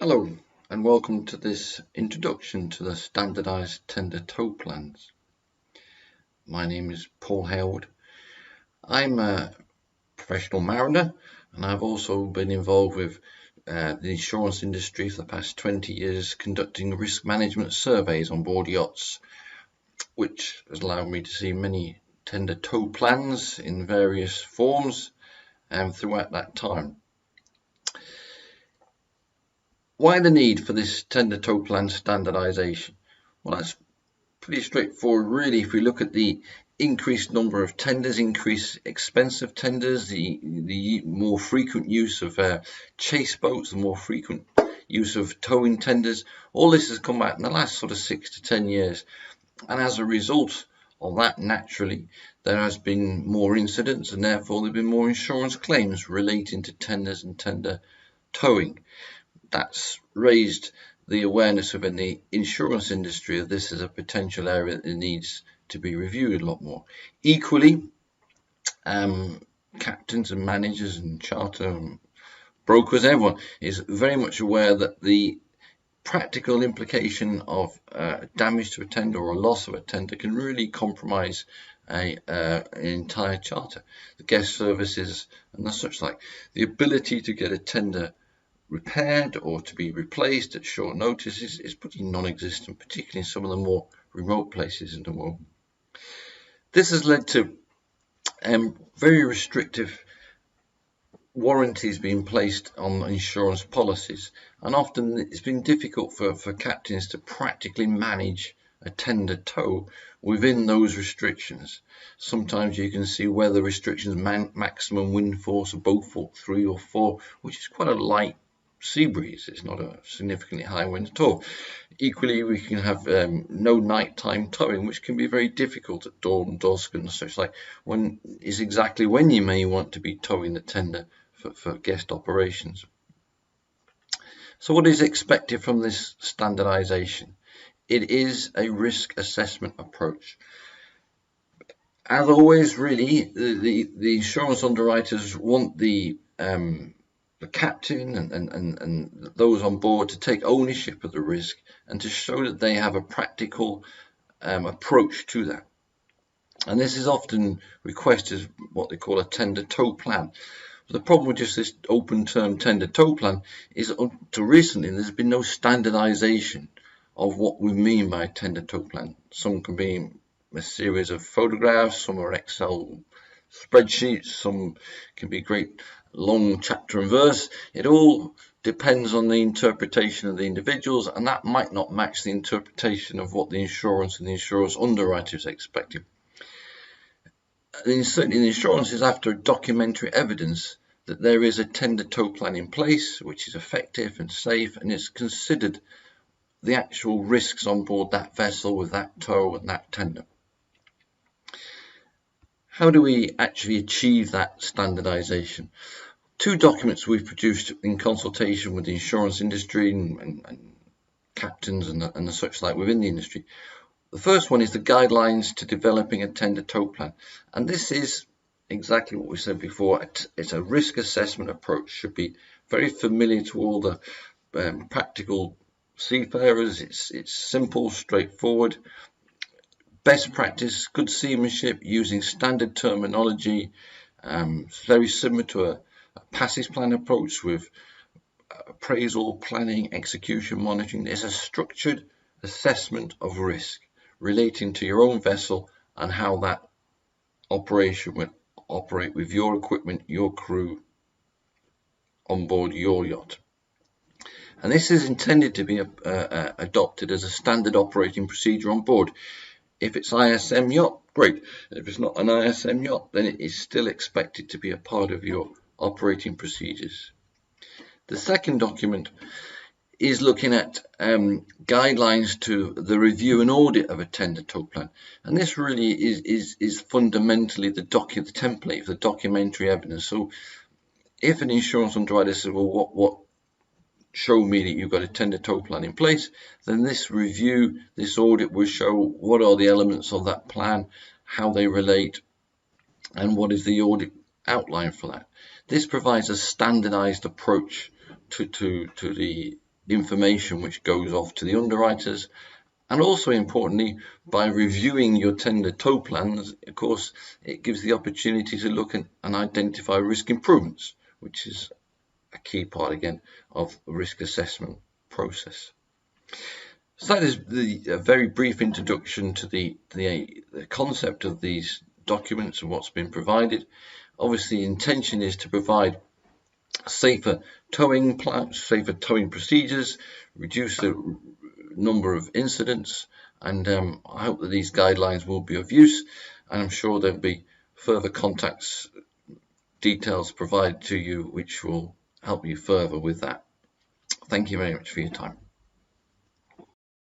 Hello and welcome to this introduction to the standardized tender tow plans. My name is Paul Howard. I'm a professional mariner and I've also been involved with the insurance industry for the past 20 years conducting risk management surveys on board yachts, which has allowed me to see many tender tow plans in various forms throughout that time. Why the need for this tender tow plan standardization? Well, that's pretty straightforward really. If we look at the increased number of tenders, increased expense of tenders, the more frequent use of chase boats, the more frequent use of towing tenders, all this has come out in the last sort of 6 to 10 years, and as a result of that, naturally there has been more incidents and therefore there have been more insurance claims relating to tenders and tender towing. That's raised the awareness within the insurance industry of this as a potential area that needs to be reviewed a lot more. Equally, captains and managers and charter brokers, everyone is very much aware that the practical implication of damage to a tender or a loss of a tender can really compromise an entire charter. The guest services and the such like. The ability to get a tender repaired or to be replaced at short notice is pretty non-existent, particularly in some of the more remote places in the world. This has led to very restrictive warranties being placed on insurance policies, and often it's been difficult for captains to practically manage a tender tow within those restrictions. Sometimes you can see weather restrictions, maximum wind force of boat fault 3 or 4, which is quite a light sea breeze. It's not a significantly high wind at all. Equally, we can have no nighttime towing, which can be very difficult at dawn, dusk, and such like. When is exactly when you may want to be towing the tender for guest operations. So, what is expected from this standardization? It is a risk assessment approach. As always, really, the insurance underwriters want the captain and those on board to take ownership of the risk and to show that they have a practical approach to that. And this is often requested as what they call a tender tow plan. But the problem with just this open term tender tow plan is until recently there's been no standardization of what we mean by a tender tow plan. Some can be a series of photographs, some are Excel spreadsheets, some can be great long chapter and verse. It all depends on the interpretation of the individuals, and that might not match the interpretation of what the insurance and the insurance underwriters expected. And certainly the insurance is after documentary evidence that there is a tender tow plan in place which is effective and safe, and it's considered the actual risks on board that vessel with that tow and that tender. How do we actually achieve that standardization? 2 documents we've produced in consultation with the insurance industry and captains and the such like within the industry. The first one is the guidelines to developing a tender tow plan, and this is exactly what we said before. It's a risk assessment approach, should be very familiar to all the practical seafarers. It's simple, straightforward. Best practice, good seamanship, using standard terminology, very similar to a passage plan approach with appraisal, planning, execution, monitoring. There's a structured assessment of risk relating to your own vessel and how that operation will operate with your equipment, your crew on board your yacht. And this is intended to be adopted as a standard operating procedure on board. If it's ISM yacht, great. If it's not an ISM yacht, then it is still expected to be a part of your operating procedures. The second document is looking at guidelines to the review and audit of a tender tow plan, and this really is fundamentally the template for the documentary evidence. So if an insurance underwriter says, well, what show me that you've got a tender tow plan in place, then this review, this audit will show what are the elements of that plan, how they relate, and what is the audit outline for that. This provides a standardized approach to the information which goes off to the underwriters, and also importantly, by reviewing your tender tow plans, of course, it gives the opportunity to look at and identify risk improvements, which is a key part again of the risk assessment process. So that is a very brief introduction to the concept of these documents and what's been provided. Obviously, the intention is to provide safer towing procedures, reduce the number of incidents, and I hope that these guidelines will be of use, and I'm sure there'll be further contacts details provided to you which will help you further with that. Thank you very much for your time.